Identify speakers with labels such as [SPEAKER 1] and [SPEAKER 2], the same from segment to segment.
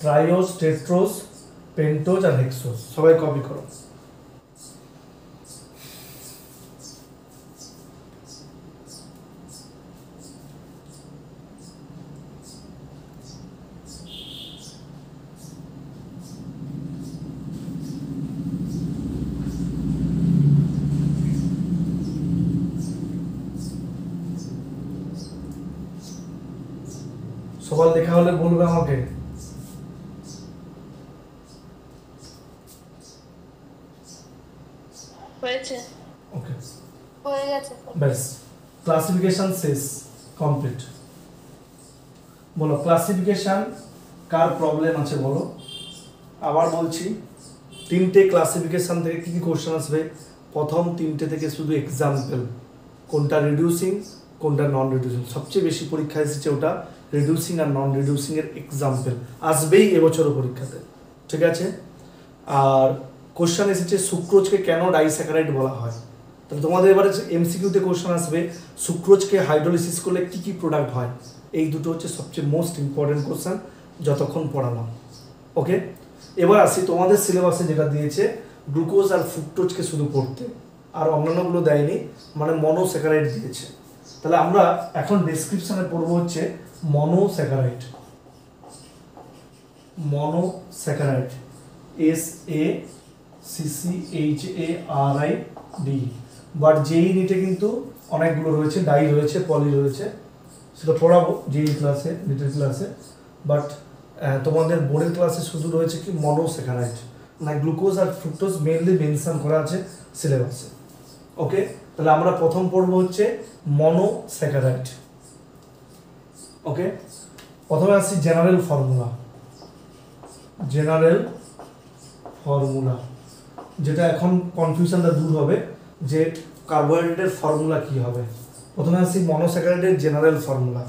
[SPEAKER 1] ট্রাইওজ, টেট্রোজ, pentose আর hexose. সবাই copy করো। সবার দেখা হলে বলবে আমাকে।
[SPEAKER 2] হয়েছে,
[SPEAKER 1] ওকে,
[SPEAKER 2] হয়ে গেছে।
[SPEAKER 1] ব্যাস, ক্লাসিফিকেশন শেষ, কমপ্লিট। বলো ক্লাসিফিকেশন কার প্রবলেম আছে বলো। আবার বলছি, তিনটে ক্লাসিফিকেশন থেকে কি কি কোশ্চেন আসবে? প্রথম তিনটে থেকে শুধু এক্সাম্পল, কোনটা রিডিউসিং কোনটা নন রিডিউসিং। সবচেয়ে বেশি পরীক্ষা এসেছে ওটা রিডিউসিং আর নন রিডিউসিং এর এক্সাম্পল আসবেই এবছরও পরীক্ষাতে, ঠিক আছে? আর কোশ্চেন এসেছে সুক্রোজকে কেন ডাইস্যাকারাইড বলা হয়। তাহলে তোমাদের এবারে এমসিকিউতে কোশ্চেন আসবে সুক্রোজকে হাইড্রোলিসিস করলে কি কি প্রোডাক্ট হয়। এই দুটো হচ্ছে সবচেয়ে মোস্ট ইম্পর্টেন্ট কোশ্চেন যতক্ষণ পড়ালাম। ওকে, এবার আসি তোমাদের সিলেবাসে যেটা দিয়েছে গ্লুকোজ আর ফ্রুক্টোজকে শুধু পড়তে, আর অন্যান্যগুলো দেয়নি, মানে মনোস্যাকারাইড দিয়েছে। তাহলে আমরা এখন ডেসক্রিপশনে পড়বো হচ্ছে মনোস্যাকারাইড। Monosaccharide, SACCHARID। বাট যেই নিটে কিন্তু অনেকগুলো রয়েছে, ডাই রয়েছে, পলি রয়েছে, সেটা পড়াবো যেই ক্লাসে, নিটের ক্লাসে। বাট তোমাদের বোর্ডের ক্লাসে শুধু রয়েছে কি মনোস্যাকারাইড, মানে গ্লুকোজ আর ফ্রুক্টোজ মেইনলি মেনশন করা আছে সিলেবাসে। ওকে, তাহলে আমরা প্রথম পড়বো হচ্ছে মনোস্যাকারাইড। ওকে, প্রথমে আসছি জেনারেল ফর্মুলা। জেনারেল ফর্মুলা, যেটা এখন কনফিউশনটা দূর হবে যে কার্বোহাইড্রেটের ফর্মুলা কি হবে। প্রথমে আসছি মনোস্যাকারাইডের জেনারেল ফর্মুলা।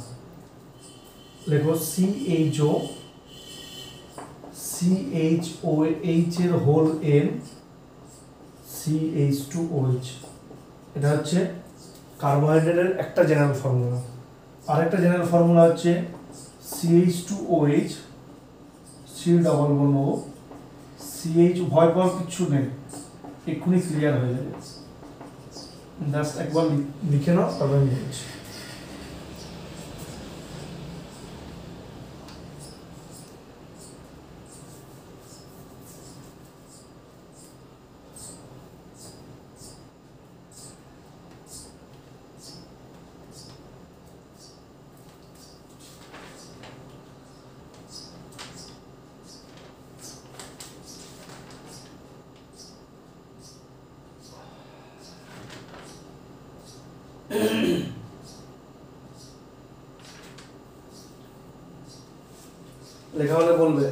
[SPEAKER 1] লেখো CHO, CHOH এর হোল N, CH2OH। এটা হচ্ছে কার্বোহাইড্রেটের একটা জেনারেল ফর্মুলা। আরেকটা জেনারেল ফর্মুলা হচ্ছে CH2OH, C=O, CH। ভয় পাওয়ার কিচ্ছু নেই, এক্ষুনি ক্লিয়ার হয়ে যাবে, জাস্ট একবার লিখে নাও, তবে আমি বলছি। লেখা হলে বলবে।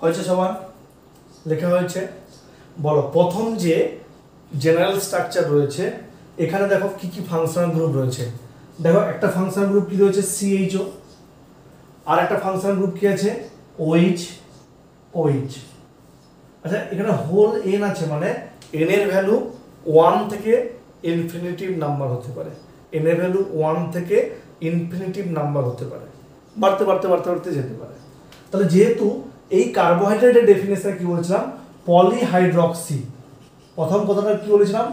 [SPEAKER 1] হয়েছে সবার? লেখা হয়েছে? বলো প্রথম যে জেনারেল স্ট্রাকচার রয়েছে, এখানে দেখো কি কি ফাংশনাল গ্রুপ রয়েছে। দেখো একটা ফাংশনাল গ্রুপ কি রয়েছে CHO, আর একটা ফাংশনাল গ্রুপ কি আছে OH। আচ্ছা, এখানে হোল N আছে, মানে N এর ভ্যালু 1 থেকে ইনফিনিটিভ নাম্বার হতে পারে। N এর ভ্যালু 1 থেকে ইনফিনিটিভ নাম্বার হতে পারে, বাড়তে বাড়তে বাড়তে বাড়তে যেতে পারে। তাহলে যেহেতু এই কার্বোহাইড্রেটের ডেফিনেশন কি বলেছিলাম, পলিহাইড্রক্সি। প্রথম কথাটা কি বলেছিলাম,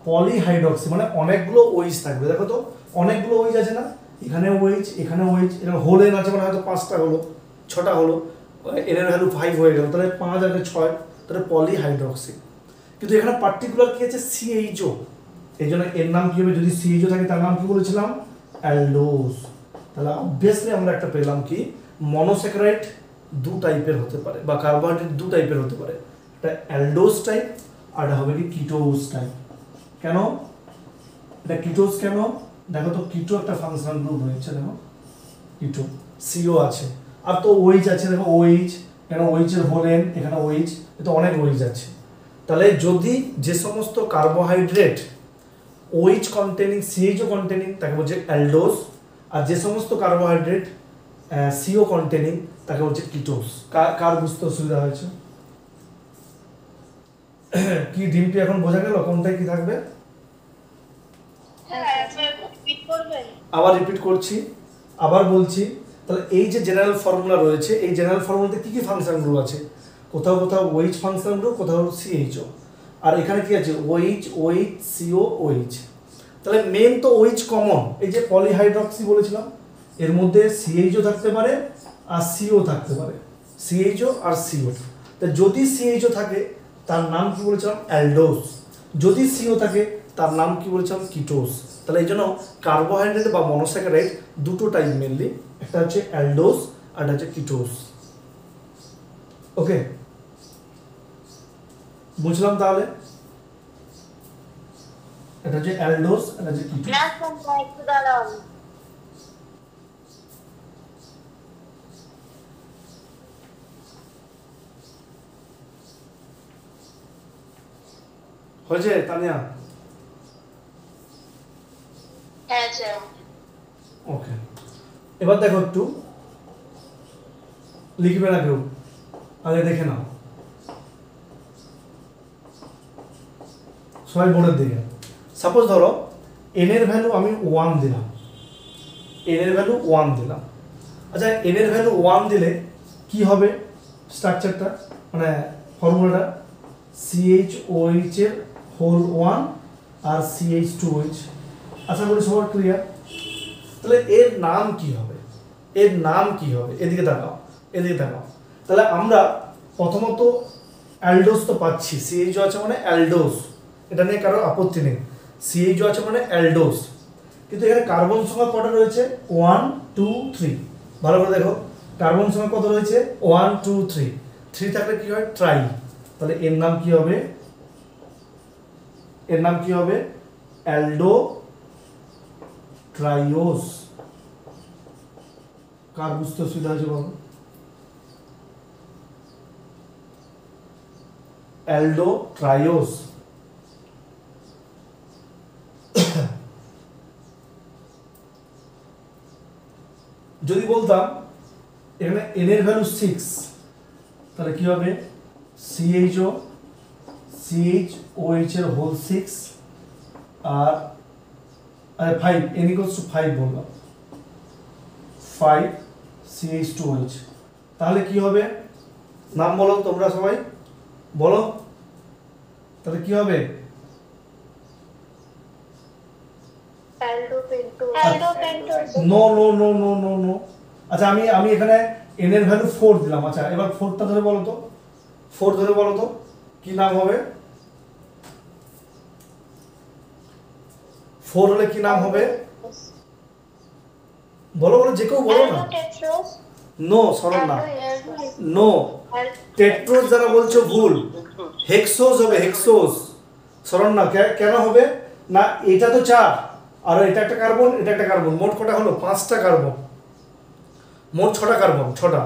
[SPEAKER 1] পলিহাইড্রক্সি, মানে অনেকগুলো OH থাকবে। দেখো তো অনেকগুলো OH আছে না, এখানে OH, এখানে OH, এখানে হোল N আছে, মানে হয়তো 5টা হলো, 6টা হলো, N এর ভ্যালু 5 হয়ে গেল, তাহলে 5 আর 6, তাহলে পলিহাইড্রক্সি। কিন্তু এখানে পার্টিকুলার কি আছে CHO, এই জন্য এর নাম কি হবে, যদি CHO থাকে তার নাম কি বলেছিলাম অ্যালডোজ। তাহলে অবভিয়াসলি আমরা একটা পেলাম কি মনোস্যাকারাইড দু টাইপের হতে পারে, বা কার্বোহাইড্রেট দু টাইপের হতে পারে, একটা অ্যালডোজ টাইপ আর এটা হবে কি কিটোজ টাইপ। কেন এটা কিটোজ কেন? দেখো তো কিটো একটা ফাংশনাল গ্রুপ রয়েছে, দেখো কিটো, CO আছে, আর তো OH আছে, দেখো OH, এখানে OH এর হোল N, এখানে OH, এটা অনেক OH আছে। তাহলে যদি যে সমস্ত carbohydrate OH containing, CHO containing, তাকে বলছে অ্যালডোজ, আর যে সমস্ত কার্বোহাইড্রেট CO কন্টেনিং তাকে বলছে কিটোজ। কার বুঝতে অসুবিধা হয়েছে? কি ডিমটি এখন বোঝা গেল কোনটায় কি থাকবে? আবার রিপিট করছি, আবার বলছি, তাহলে এই যে জেনারেল ফর্মুলা রয়েছে, এই জেনারেল ফর্মুলাতে কী কী ফাংশন গ্রুপ আছে? কোথাও কোথাও ওইচ ফাংশন গ্রুপ, কোথাও সিএইচও, আর এখানে কি আছে? OH CO OH. তাহলে মেন তো ওইচ কমন, এই যে পলিহাইড্রক্সি বলেছিলাম, এর মধ্যে সিএইচও থাকতে পারে আর সিও থাকতে পারে, সিএইচও আর সিও। তা যদি সিএইচও থাকে তার নাম কি বলেছিলাম? অ্যালডোজ। যদি সিও থাকে তার নাম কি বলেছিলাম? কিটোজ। তাহলে এই জন্য কার্বোহাইড্রেট বা মনোস্যাকারাইড দুটো টাইপ মেনলি, একটা হচ্ছে অ্যালডোজ আর একটা হচ্ছে কিটোজ। ওকে, বুঝলাম তাহলে? এটা হচ্ছে অ্যালডোজ, এটা হচ্ছে কিটোজ।
[SPEAKER 2] না স্যার একটু দাঁড়ান।
[SPEAKER 1] হয়েছে তানিয়া?
[SPEAKER 2] হ্যাঁ স্যার।
[SPEAKER 1] ওকে, এবার দেখো একটু, লিখবে না কেউ, আগে দেখে নাও সবাই বোর্ডের দিকে। সাপোজ ধরো এন এর ভ্যালু আমি 1 দিলাম, এন এর ভ্যালু 1 দিলাম। আচ্ছা, এন এর ভ্যালু 1 দিলে কি হবে স্ট্রাকচারটা, মানে ফর্মুলাটা? CHOH এর হোল 1 আর CH2OH। আশা করি সবার ক্লিয়ার। তাহলে এর নাম কি হবে? এর নাম কি হবে? এদিকে তাকাও, এদিকে তাকাও। তাহলে আমরা প্রথমত অ্যালডোজ তো পাচ্ছি, সিএইচও আছে মানে অ্যালডোজ, এটা নিয়ে কারো আপত্তি নেই। সিএইচও আছে মানে অ্যালডোজ, কিন্তু এখানে কার্বন সংখ্যা কটা রয়েছে? 1 2 3। ভালো করে দেখো, কার্বন সংখ্যা কত রয়েছে? 1 2 3। 3 থাকলে কি হয়? ট্রাই। তাহলে এর নাম কি হবে? এর নাম কি হবে? অ্যালডো ট্রাইওস। কার বুঝতে অসুবিধা হয়েছে বলো? অ্যালডো ট্রাইওস। যদি বলতাম এখানে এন এর ভ্যালু 6, তাহলে কি হবে? CHOH এর হোল 6 আর 5, n = 5 বললাম, 5 CH2OH। তাহলে কি হবে? নাম বলো তোমরা সবাই, বলো। তাহলে কি হবে? No no no no no no. আচ্ছা, আমি এখানে n এর ভ্যালু 4 দিলাম। আচ্ছা, এবার 4টা ধরে বলো তো, 4 ধরে বলো তো কি নাম হবে? 4 হলে কি নাম হবে? বলো বলো, যে কেউ বলো না। নো, সরল না, নো। টেট্রোজ যারা বলছো ভুল, হেক্সোজ হবে, হেক্সোজ। সরল না, কেন হবে না? এটা তো 4 আর এটা একটা কার্বন, এটা একটা কার্বন, মোট কটা হলো? 5টা কার্বন, মোট 6টা কার্বন, 6টা।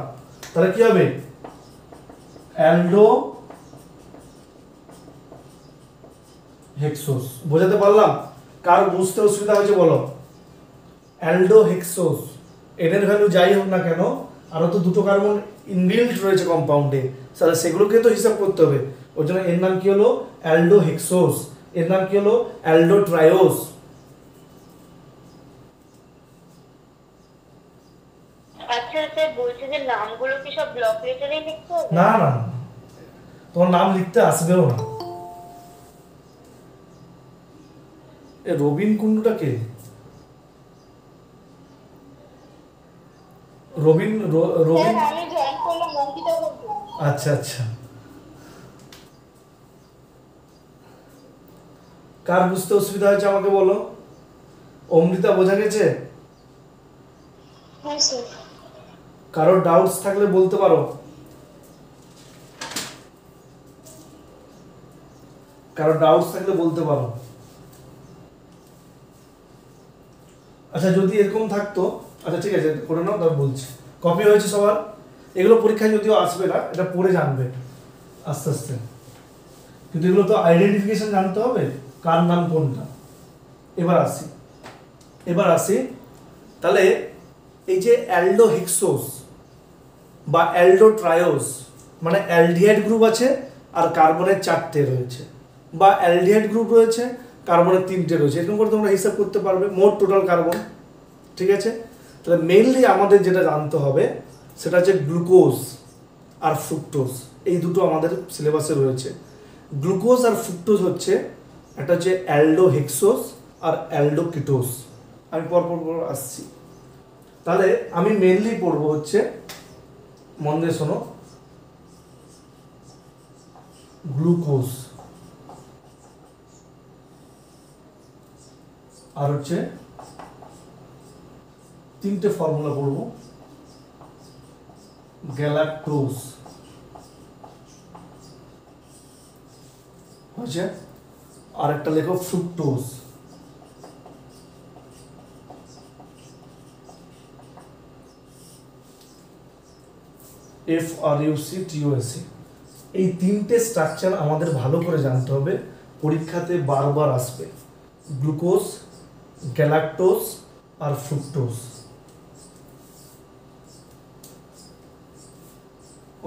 [SPEAKER 1] তাহলে কি হবে? অ্যালডো হেক্সোস। বোঝাতে পারলাম? কার বুঝতে অসুবিধা হয়েছে বলো? অ্যালডো হেক্সোস। এন এর ভ্যালু যাই হোক না কেন, আরও তো দুটো কার্বন ইনবিল্ট রয়েছে কম্পাউন্ডে, তাহলে সেগুলোকে তো হিসাব করতে হবে। ওই জন্য এর নাম কি হলো? অ্যালডো হেক্সোস। এর নাম কি হলো? অ্যালডো ট্রায়োস।
[SPEAKER 2] আচ্ছা স্যার, বলছি যে নামগুলো কি সব ব্লক লেটারেই লিখতে হবে?
[SPEAKER 1] না না না, তোমার নাম লিখতে আসবেও না। এ রবিন কুন্ডুটা কে? রবিন রবিন?
[SPEAKER 2] আমি জয়েন করলাম অঙ্কিতা বলবো।
[SPEAKER 1] আচ্ছা আচ্ছা, কার বুঝতে অসুবিধা হয়েছে আমাকে বলো? অমৃতা বোঝা গেছে?
[SPEAKER 2] হ্যাঁ স্যার।
[SPEAKER 1] কারো ডাউটস থাকলে বলতে পারো, কারো ডাউটস থাকলে বলতে পারো। আচ্ছা, যদি এরকম থাকতো, আচ্ছা ঠিক আছে করে নাও, তারপর বলছি। কপি হয়েছে সবার? এগুলো পরীক্ষায় যদিও আসবে না, এটা পড়ে জানবে আস্তে আস্তে, কিন্তু এগুলো তো আইডেন্টিফিকেশন জানতে হবে, কার নাম কোনটা। এবার আসি তাহলে এই যে অ্যালডো হেক্সোস বা অ্যালডো ট্রায়োস, মানে অ্যালডিহাইড গ্রুপ আছে আর কার্বনের 4টে রয়েছে, বা অ্যালডিহাইড গ্রুপ রয়েছে, কার্বনের 3টে রয়েছে, এরকম করে তোমরা হিসাব করতে পারবে মোট টোটাল কার্বন। ঠিক আছে, তাহলে মেইনলি আমাদের যেটা জানতে হবে সেটা হচ্ছে গ্লুকোজ আর ফ্রুক্টোজ, এই দুটো আমাদের সিলেবাসে রয়েছে। গ্লুকোজ আর ফ্রুক্টোজ হচ্ছে একটা হচ্ছে অ্যালডোহেক্সোজ আর অ্যালডোকিটোজ। আমি পরপর আসছি। তাহলে আমি মেইনলি পড়ব হচ্ছে, মন দিয়ে শোনো, গ্লুকোজ আর হচ্ছে তিনটে ফর্মুলা পড়ব, গ্যালাক্টোজ হচ্ছে, আর একটা লেখো ফ্রুক্টোজ। FRUCTOS। এই তিনটে স্ট্রাকচার আমাদের ভালো করে জানতে হবে, পরীক্ষাতে বারবার আসবে, গ্লুকোজ, গ্যালাক্টোজ আর ফ্রুক্টোজ।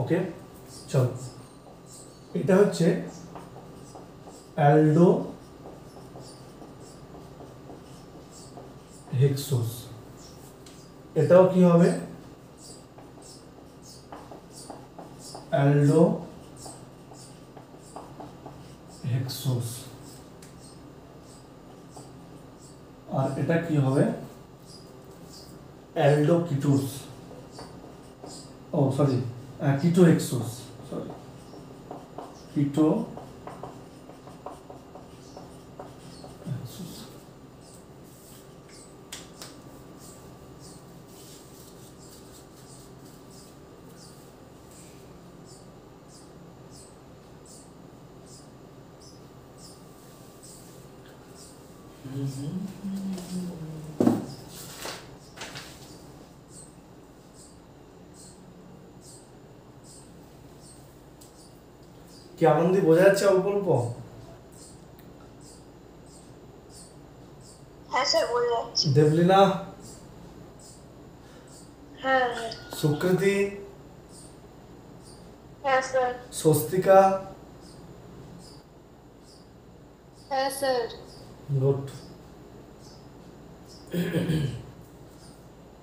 [SPEAKER 1] ওকে, চলো, এটা হচ্ছে অ্যালডো হেক্সোজ, এটাও কি হবে অ্যালডো হেক্সোজ, আর এটা কি হবে অ্যালডোকিটোজ, ও সরি কিটোহেক্সোজ, সরি কিটো কি আনন্দী বোঝা যাচ্ছে অল্প অল্প?
[SPEAKER 2] হ্যাঁ স্যার বোঝা যাচ্ছে।
[SPEAKER 1] দেবলীনা,
[SPEAKER 2] হ্যাঁ
[SPEAKER 1] সুকৃতি,
[SPEAKER 2] হ্যাঁ স্যার।
[SPEAKER 1] স্বস্তিকা,
[SPEAKER 2] হ্যাঁ স্যার।
[SPEAKER 1] গুড।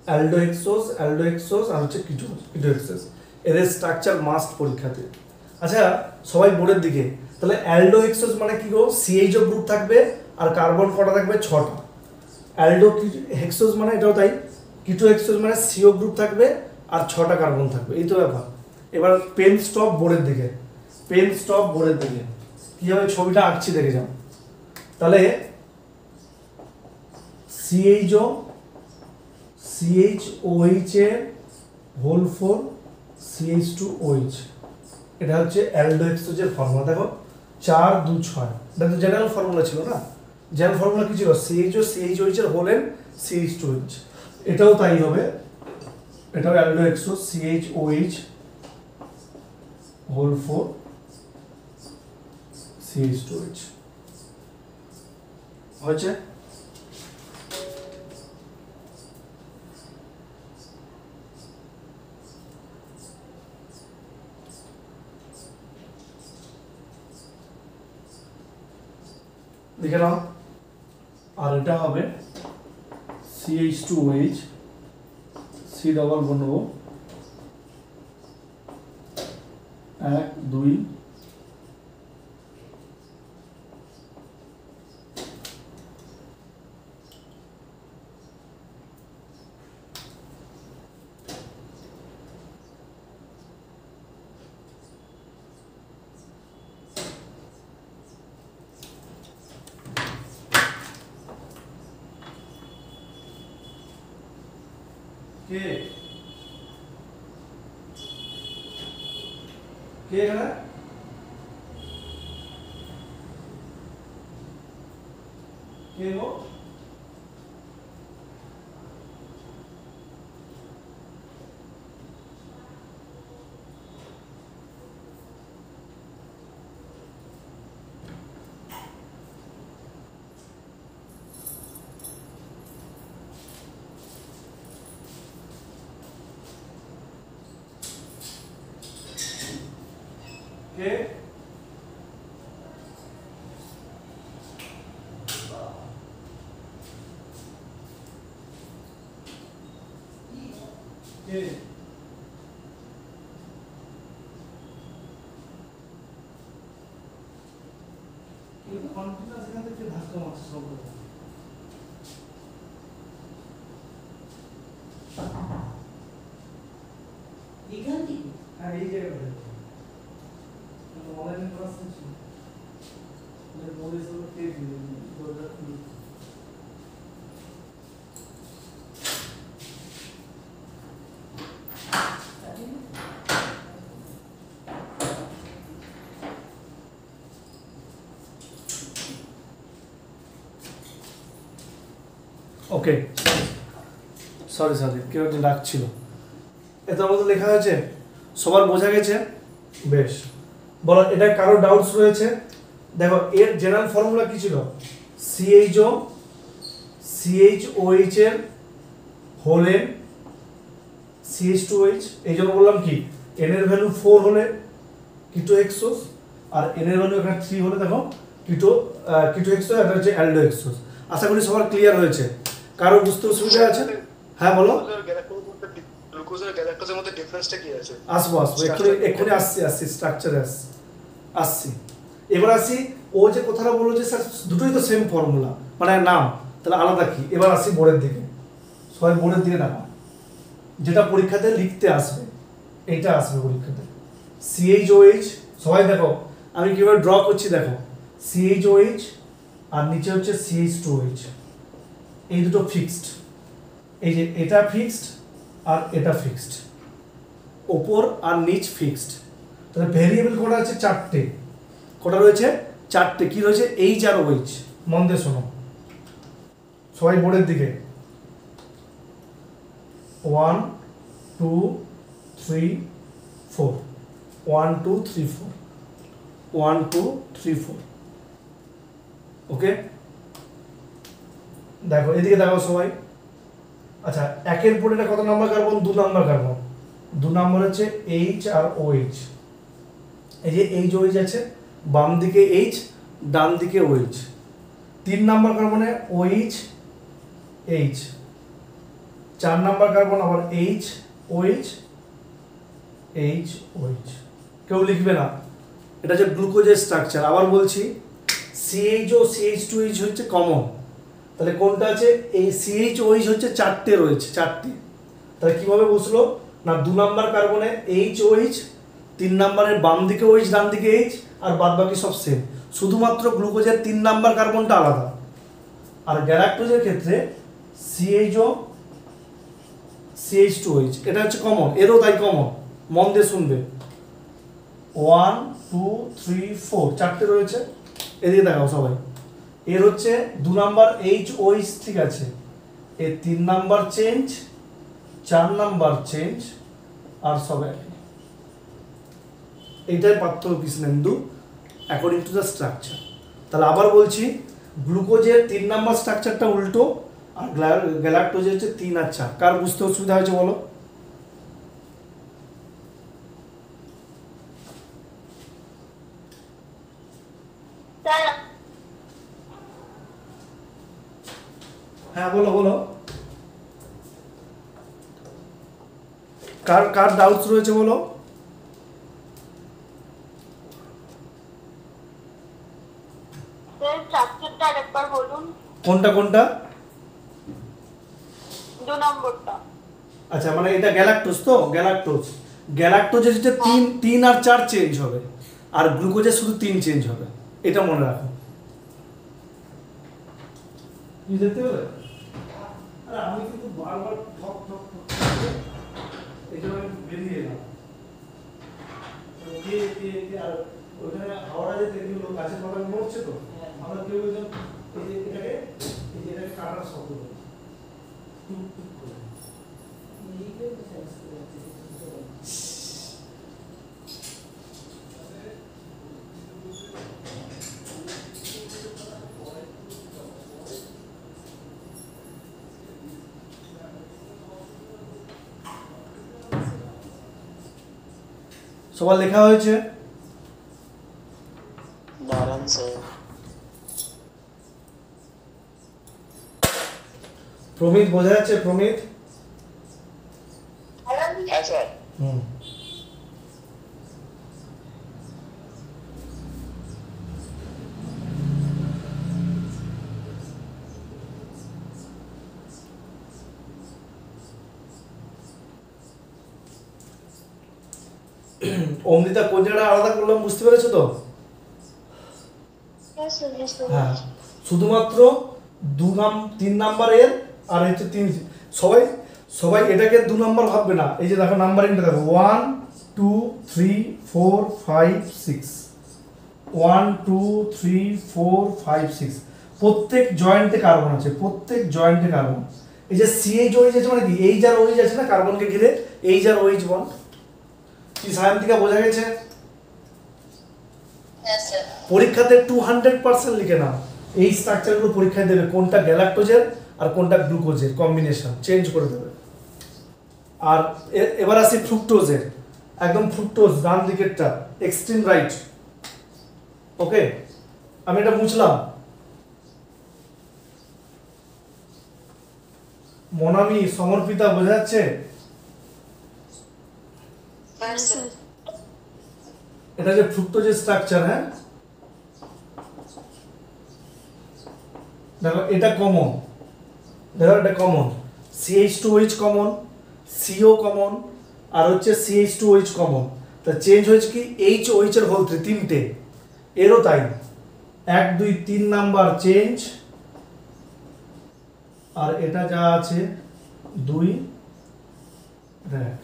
[SPEAKER 1] অ্যালডোহেক্সোজ আর হচ্ছে কিটোহেক্সোজ, এদের স্ট্রাকচার মাস্ট পরীক্ষাতে। আচ্ছা সবাই বোর্ডের দিকে, তাহলে অ্যালডোহেক্সোজ মানে কি গো, সিএইচও গ্রুপ থাকবে আর কার্বন কটা থাকবে 6টা। অ্যালডোহেক্সোজ মানে এটাও তাই, কিটোহেক্সোজ মানে সিও গ্রুপ থাকবে আর 6টা কার্বন থাকবে, এই তো ব্যাপার। এবার পেন স্টপ বোর্ডের দিকে, পেন স্টপ বোর্ডের দিকে, কীভাবে ছবিটা আঁকছি দেখে যাও। তাহলে CHOH এর হোল 4 CH2OH, এটা হচ্ছে অ্যালডোহেক্সোজের ফর্মুলা। দেখো 4 2 6, এটা তো জেনারেল ফর্মুলা ছিল না, জেনারেল ফর্মুলা কি ছিল, CHOH এর হোল এন CH2OH, এটাও তাই হবে, এটাও অ্যালডোহেক্সোজ CHOH হোল 4 CH2OH হয়েছে। লিখে নাও, আর এটা হবে CH2OH, C ডবল বন্ধ 1 2 কে কে এখানে, কে গো, কে কন্টিনিউয়াস এখান থেকে ধাক্কা মারছে সব।
[SPEAKER 3] এখান থেকে
[SPEAKER 1] হ্যাঁ এই জায়গাটা অনলাইনে ক্লাস হচ্ছে মোবাইল সব পেয়ে দরজা খুলে ওকে সরি কেউ একজন ডাকছিল। এটার মধ্যে লেখা হয়েছে, সবার বোঝা গেছে? বেশ, বলো এটা কারো ডাউটস রয়েছে? দেখো এর জেনারেল ফর্মুলা কি ছিল? CHO CHOH এর হোল এন CH2OH, এই জন্য বললাম কি n এর ভ্যালু 4 হলে কিটো এক্সোস, আর n এর ভ্যালু এখানে 3 হলে দেখো কিটো এক্সোস, এটা হচ্ছে অ্যালডো এক্সোস। আশা করি সবার ক্লিয়ার হয়েছে। কারো বুঝতে অসুবিধা আছে? হ্যাঁ বলো।
[SPEAKER 4] গ্লুকোজের গ্যালাক্টোজের মধ্যে ডিফারেন্সটা কি আছে?
[SPEAKER 1] আসবো এক্ষুনি আসছি স্ট্রাকচারে আসছি। এবার আসি, ও যে কথাটা বললো যে স্যার দুটোই তো সেম ফর্মুলা মানে নাম, তাহলে আলাদা কি? এবার আসি বোর্ডের দিকে। সবাই বোর্ডের দিকে দেখো, যেটা পরীক্ষাতে লিখতে আসবে এইটা আসবে পরীক্ষাতে। CHOH, সবাই দেখো আমি কিভাবে ড্র করছি, দেখো CHOH আর নিচে হচ্ছে CH2OH, এই দুটো ফিক্সড। এই যে এটা ফিক্সড আর এটা ফিক্সড, ওপর আর নিচ ফিক্সড। তাহলে ভেরিয়েবল কটা আছে? 4টে। কটা রয়েছে? 4টে। কি রয়েছে? H আর OH। মন দিয়ে শোনো সবাই বোর্ডের দিকে। 1 2 3 4 1 2 3 4 1 2 3 4। ওকে, দেখো এদিকে দেখো সবাই। আচ্ছা, একের পর এটা কত number carbon? 2 number carbon. 2 number হচ্ছে H আর OH। এই যে H OH আছে, বাম দিকে H, ডান দিকে OH। 3 নাম্বার কার্বনে OH H, 4 নাম্বার কার্বন আবার H OH H OH। কেউ লিখবে না, এটা হচ্ছে গ্লুকোজের স্ট্রাকচার। আবার বলছি, CHO CH2OH হচ্ছে কমন, তাহলে কোনটা আছে? এই CHOH হচ্ছে 4টে রয়েছে, 4টে। তাহলে কিভাবে বসলো না, 2 নাম্বার কার্বনে HOH, 3 নাম্বারের বাম দিকে OH, ডান দিকে H, আর বাদ বাকি সব সেম। শুধুমাত্র গ্লুকোজের 3 নাম্বার কার্বনটা আলাদা। আর গ্যালাক্টোজের ক্ষেত্রে CHO CH2OH এটা হচ্ছে কমন, এরও তাই কমন। মন দিয়ে শুনবে। 1 2 3 4 4টে রয়েছে। এদিকে দেখাও সবাই। এর হচ্ছে 2 নাম্বার HOH, ঠিক আছে, এর 3 নাম্বার চেঞ্জ, 4 নাম্বার চেঞ্জ, আর সব একই। এইটাই পার্থক্য Krishnendu according to the structure. তাহলে আবার বলছি, গ্লুকোজের 3 নাম্বার স্ট্রাকচারটা উল্টো, আর গ্যালাক্টোজের হচ্ছে 3 আর 4। কার বুঝতে অসুবিধা হয়েছে বলো? হ্যাঁ বলো বলো, কার কার ডাউটস রয়েছে বলো?
[SPEAKER 2] স্ট্রাকচারটা আরেকবার বলুন।
[SPEAKER 1] কোনটা কোনটা?
[SPEAKER 2] 2 নম্বরটা।
[SPEAKER 1] আচ্ছা, মানে এটা গ্যালাক্টোজ তো? গ্যালাক্টোজের হচ্ছে 3 আর 4 চেঞ্জ হবে, আর গ্লুকোজের শুধু 3 চেঞ্জ হবে। এটা মনে রাখো। বুঝতে পারলে? আরে আমি কিন্তু বারবার ঠক ঠক ঠক এই জন্য আমি বেরিয়ে এলাম। আর ওখানে হাওড়া যেতে এগুলো গাছের পাতা মরছে তো, আমরা কেউ একজন এটাকে কাটার শব্দ করি টুক টুক করে। সবার লেখা হয়েছে?
[SPEAKER 4] দাঁড়ান স্যার।
[SPEAKER 1] প্রমিত বোঝা যাচ্ছে? প্রমিত
[SPEAKER 2] হ্যালো
[SPEAKER 1] হুম অমৃতা কোন জায়গাটা আলাদা করলাম বুঝতে পেরেছো তো?
[SPEAKER 2] হ্যাঁ স্যার বুঝতে
[SPEAKER 1] হ্যাঁ,
[SPEAKER 2] পেরেছি।
[SPEAKER 1] শুধুমাত্র 3 নাম্বার এর আর হচ্ছে 3। সবাই সবাই এটাকে 2 নাম্বার ভাববে না। এই যে দেখো নাম্বারিংটা দেখো 1 2 3 4 5 6, 1 2 3 4 5 6। প্রত্যেক জয়েন্টে কার্বন আছে, প্রত্যেক জয়েন্টে কার্বন। এই যে CH OH আছে মানে কি এইচ আর OH আছে না কার্বনকে ঘিরে, এইচ আর OH বন্ড। কি সায়ন্তিকা বোঝা গেছে?
[SPEAKER 2] হ্যাঁ স্যার।
[SPEAKER 1] পরীক্ষাতে 200% লিখে নাও। এই স্ট্রাকচারগুলো পরীক্ষায় দেবে কোনটা গ্যালাক্টোজের আর কোনটা গ্লুকোজের কম্বিনেশন চেঞ্জ করে দেবে। আর এবার আসি ফ্রুক্টোজের, একদম ফ্রুক্টোজ ডান দিকেরটা এক্সট্রিম রাইট। ওকে, আমি এটা মুছলাম। মনামি সমর্পিতা বোঝা যাচ্ছে?
[SPEAKER 2] হ্যাঁ স্যার।
[SPEAKER 1] এটা যে ফ্রুক্টোজের স্ট্রাকচার, হ্যাঁ দেখো এটা কমন, দেখো এটা common, CH2OH common, CO common, আর হচ্ছে CH2OH কমন। তা চেঞ্জ হয়েছে কি HOH এর হোল 3টে, এরও তাই 1 2 3 নাম্বার চেঞ্জ, আর এটা যা আছে 2 1,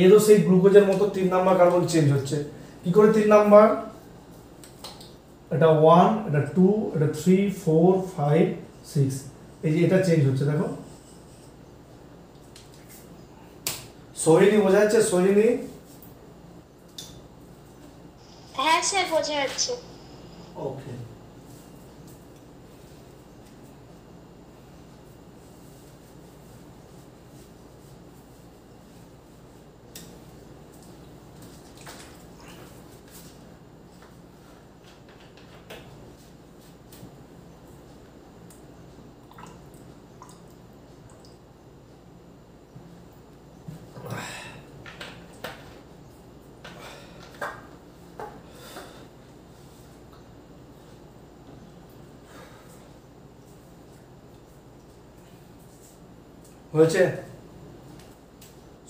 [SPEAKER 1] এরও সেই গ্লুকোজের মতো 3 নাম্বার কার্বন চেঞ্জ হচ্ছে। কি করে 3 নাম্বার? এটা 1, এটা 2, এটা 3 4 5 6, এই যে এটা চেঞ্জ হচ্ছে দেখো। সোহিনী বোঝা যাচ্ছে? সোহিনী
[SPEAKER 2] হ্যাঁ স্যার বোঝা যাচ্ছে।
[SPEAKER 1] ওকে, হয়েছে?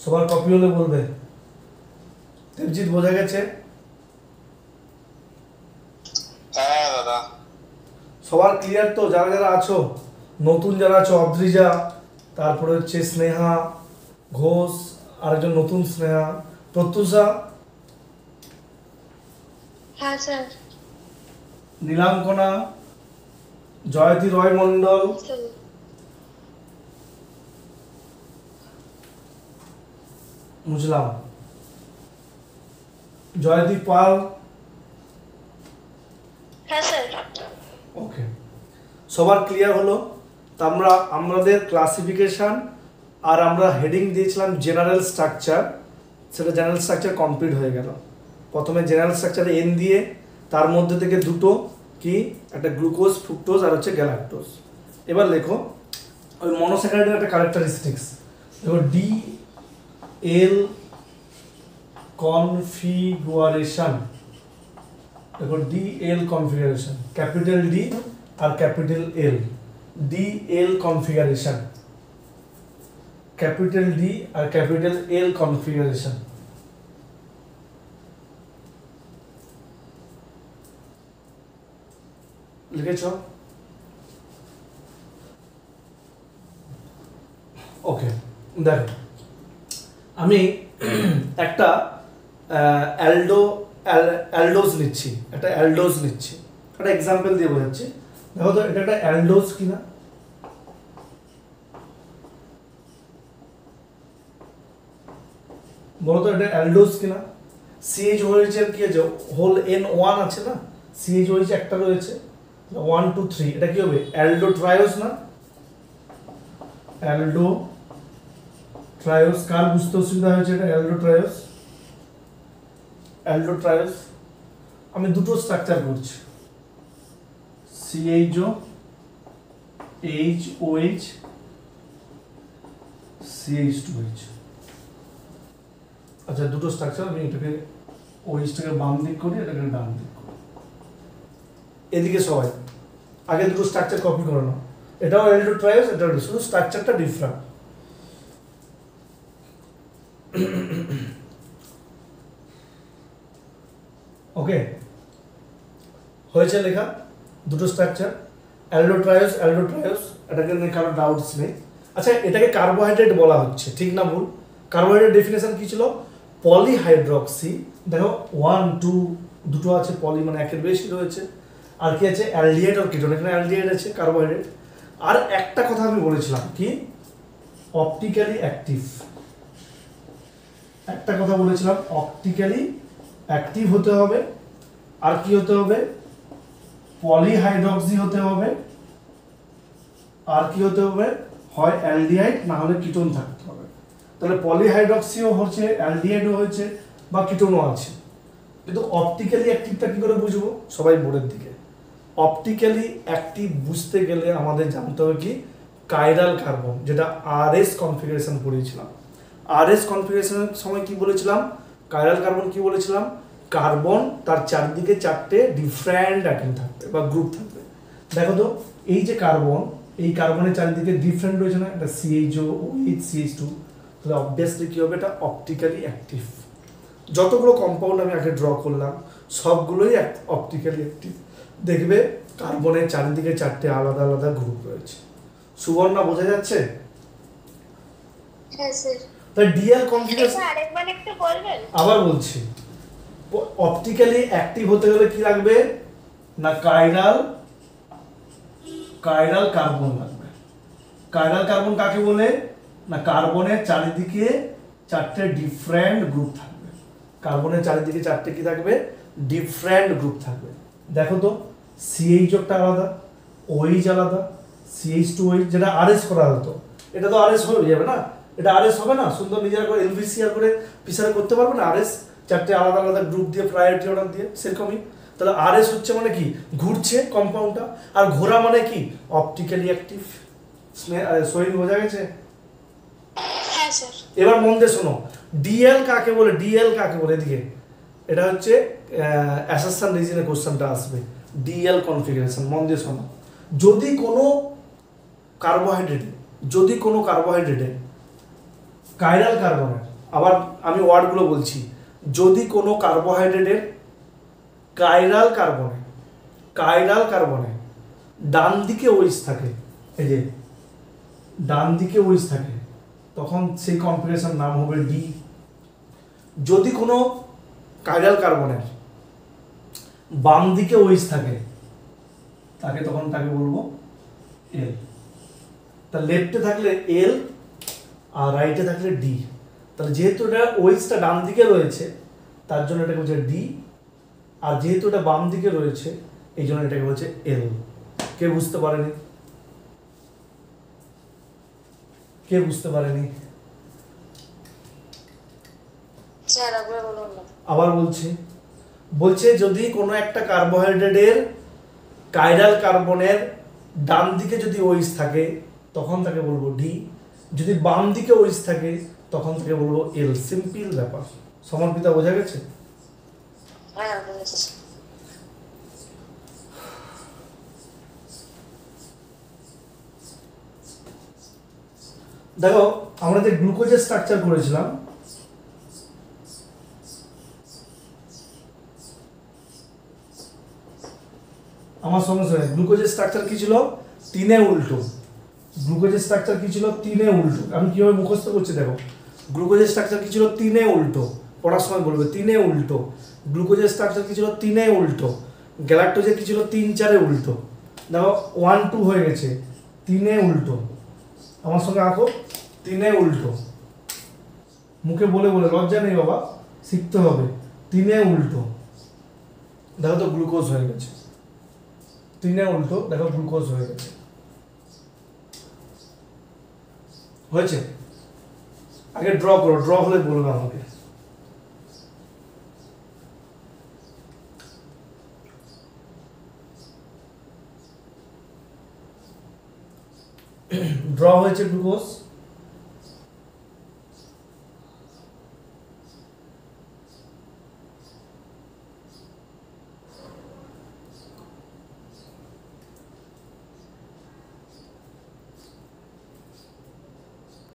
[SPEAKER 1] সবার কপি হলে বলবে। দেবজিৎ বোঝা গেছে?
[SPEAKER 4] হ্যাঁ দাদা।
[SPEAKER 1] সবার ক্লিয়ার তো? যারা যারা আছো, নতুন যারা আছো, অদ্রিজা, তারপরে হচ্ছে স্নেহা ঘোষ, আরেকজন নতুন স্নেহা, প্রত্যুষা,
[SPEAKER 2] হ্যাঁ স্যার।
[SPEAKER 1] নীলাঙ্কনা, জয়তী রয় মণ্ডল, বুঝলাম, জয়দী পাল।
[SPEAKER 2] হ্যাঁ স্যার।
[SPEAKER 1] ওকে, সবার ক্লিয়ার হলো? তা আমাদের ক্লাসিফিকেশন আর আমরা হেডিং দিয়েছিলাম জেনারেল স্ট্রাকচার, সেটা জেনারেল স্ট্রাকচার কমপ্লিট হয়ে গেল। প্রথমে জেনারেল স্ট্রাকচারে এন দিয়ে, তার মধ্যে থেকে দুটো কি, একটা গ্লুকোজ, ফ্রুক্টোজ আর হচ্ছে গ্যালাক্টোজ। এবার লেখো ওই মনোস্যাকারাইডের একটা ক্যারেক্টারিস্টিক্স দেখো, DL কনফিগুরেশন। দেখো DL কনফিগারেশন, ক্যাপিটাল D আর capital L, DL configuration, capital D আর ক্যাপিটাল L কনফিগারেশন। লিখেছ? ওকে, দেখো আমি একটা অ্যালডোজ নিচ্ছি, একটা অ্যালডোজ নিচ্ছি, একটা এক্সাম্পল দিয়ে বোঝাচ্ছি। দেখো তো এটা একটা অ্যালডোজ কিনা, বলো তো এটা অ্যালডোজ কিনা। CH OH এর কি আছে, হোল N1 আছে না, CH OH একটা রয়েছে 1 2 3, এটা কি হবে অ্যালডো ট্রায়োস না? অ্যালডো ট্রায়োস, কার বুঝতে অসুবিধা হয়েছে এটা অ্যালডো ট্রায়োস? অ্যালডো ট্রায়োস আমি দুটো স্ট্রাকচার করছি, CHO HOH CH2H। আচ্ছা দুটো স্ট্রাকচার, আমি এটাকে ওইটাকে বাম দিক করি, এটাকে ডান দিক করি। এদিকে সবাই আগে দুটো স্ট্রাকচার কপি করে নাও, এটাও অ্যালডো ট্রায়াস, এটাও শুধু স্ট্রাকচারটা ডিফারেন্ট। ওকে, হয়েছে লেখা দুটো স্ট্রাকচার অ্যালডো ট্রায়াস, এটাকে নিয়ে কারো ডাউটস নেই। আচ্ছা এটাকে কার্বোহাইড্রেট বলা হচ্ছে, ঠিক না ভুল? কার্বোহাইড্রেট ডেফিনেশন কি ছিল? পলিহাইড্রক্সি, দেখো 1 2 দুটো আছে, পলি মানে একের বেশি রয়েছে, আর কি আছে অ্যালডিহাইড আর কিটোন, এখানে অ্যালডিহাইড আছে কার্বোহাইড্রেট। আর একটা কথা আমি বলেছিলাম কি, অপটিক্যালি অ্যাক্টিভ, একটা কথা বলেছিলাম অপটিক্যালি অ্যাক্টিভ হতে হবে, আর কি হতে হবে পলিহাইড্রক্সি হতে হবে, আর কি হতে হবে হয় অ্যালডিহাইড না হলে কিটোন থাকতে হবে। তাহলে পলিহাইড্রক্সিও হচ্ছে, অ্যালডিহাইডও হচ্ছে, বা কিটোনও আছে। কিন্তু অপটিক্যালি অ্যাক্টিভটা কি করে বুঝবো? সবাই বোর্ডের দিকে। অপটিক্যালি অ্যাক্টিভ বুঝতে গেলে আমাদের জানতে হবে কি কাইরাল কার্বন, যেটা আরএস কনফিগারেশন পড়িয়েছিলাম। আরএস কনফিগারেশনের সময় কি বলেছিলাম? কাইরাল কার্বন কি বলেছিলাম? কার্বন তার চারদিকে চারটে ডিফারেন্ট অ্যাটম থাকবে বা গ্রুপ থাকবে। দেখো তো এই যে কার্বন, এই কার্বনের চারিদিকে ডিফারেন্ট রয়েছে না, এটা CHO OH CH2, তাহলে অবভিয়াসলি কি হবে? এটা অপটিক্যালি অ্যাক্টিভ। যতগুলো কম্পাউন্ড আমি আগে ড্র করলাম সবগুলোই অপটিক্যালি অ্যাক্টিভ। দেখবে কার্বনের চারিদিকে চারটে আলাদা আলাদা গ্রুপ রয়েছে। সুবর্ণা বোঝা যাচ্ছে?
[SPEAKER 2] হ্যাঁ স্যার।
[SPEAKER 1] তাই ডিএল কনফিগারেশন
[SPEAKER 2] আরেকবার একটু বলবেন?
[SPEAKER 1] আবার বলছি, অপটিক্যালি অ্যাক্টিভ হতে গেলে কি লাগবে না কাইরাল কার্বন লাগবে। কাইরাল কার্বন কাকে বলে? না কার্বনের চারিদিকে চারটে ডিফারেন্ট গ্রুপ থাকবে। কার্বনের চারিদিকে চারটে কি থাকবে? ডিফারেন্ট গ্রুপ থাকবে। দেখো তো CH টা আলাদা, OH আলাদা, CH2OH, যেটা আরএস করা হতো, এটা তো আরএস হয়ে যাবে না, এটা আরএস হবে না? সুন্দর নিজেরা করে এলভিসিআর করে পিসারে করতে পারবে না আরএস? চারটে আলাদা আলাদা গ্রুপ দিয়ে প্রায়োরিটি অর্ডার দিয়ে, সেরকমই। তাহলে আরএস হচ্ছে মানে কি ঘুরছে কম্পাউন্ডটা, আর ঘোরা মানে কি অপটিক্যালি অ্যাক্টিভ। সোহিনী বোঝা গেছে?
[SPEAKER 2] হ্যাঁ স্যার।
[SPEAKER 1] এবার মন দিয়ে শোনো, ডিএল কাকে বলে? ডিএল কাকে বলে? এদিকে এটা হচ্ছে অ্যাসারশন রিজনে কোশ্চেনটা আসবে। ডিএল কনফিগারেশন মন দিয়ে শোনো। যদি কোনো কার্বোহাইড্রেটে কাইরাল কার্বনের, আবার আমি ওয়ার্ডগুলো বলছি, যদি কোনো কার্বোহাইড্রেটের কাইরাল কার্বনে ডান দিকে OH থাকে, এই যে ডান দিকে OH থাকে, তখন সেই কনফিগারেশন নাম হবে ডি। যদি কোনো কাইরাল কার্বনের বাম দিকে OH থাকে তখন তাকে বলবো এল। তা লেফটে থাকলে এল আর রাইটে থাকলে ডি। তাহলে যেহেতু এটা OH-টা ডান দিকে রয়েছে তার জন্য এটাকে বলছে ডি, আর যেহেতু এটা বাম দিকে রয়েছে এই জন্য এটাকে বলছে এল। কে বুঝতে পারেনি?
[SPEAKER 2] স্যার আবার বলুন না।
[SPEAKER 1] আবার বলছে যদি কোনো একটা কার্বোহাইড্রেটের কাইরাল কার্বনের ডান দিকে যদি OH থাকে তখন তাকে বলবো ডি, যদি বাম দিকে OH থাকে তখন তাকে বলবো এল। সিম্পল ব্যাপার। সমর্পিতা বোঝা গেছে?
[SPEAKER 2] হ্যাঁ বুঝেছি।
[SPEAKER 1] দেখো আমরা যে গ্লুকোজের স্ট্রাকচার করেছিলাম, আমার সঙ্গে গ্লুকোজের স্ট্রাকচার কি ছিল? 3 উল্টো। গ্লুকোজের স্ট্রাকচার কি ছিল? 3 উল্টো। আমি কিভাবে মুখস্থ করছি দেখো, গ্লুকোজের স্ট্রাকচার কি ছিল? 3 উল্টো। পড়ার সময় বলবে 3 উল্টো। গ্লুকোজের স্ট্রাকচার কি ছিল? 3 উল্টো। গ্যালাক্টোজের কি ছিল? 3 4 উল্টো। দেখো 1 2 হয়ে গেছে, 3 উল্টো। আমার সঙ্গে আঁকো 3 উল্টো। মুখে বলে লজ্জা নেই বাবা, শিখতে হবে। 3 উল্টো। দেখো তো গ্লুকোজ হয়ে গেছে। 3 উল্টো, দেখো গ্লুকোজ হয়ে গেছে। হয়েছে? আগে ড্র করো, ড্র হলে বলবে আমাকে। ড্র হয়েছে গ্লুকোজ।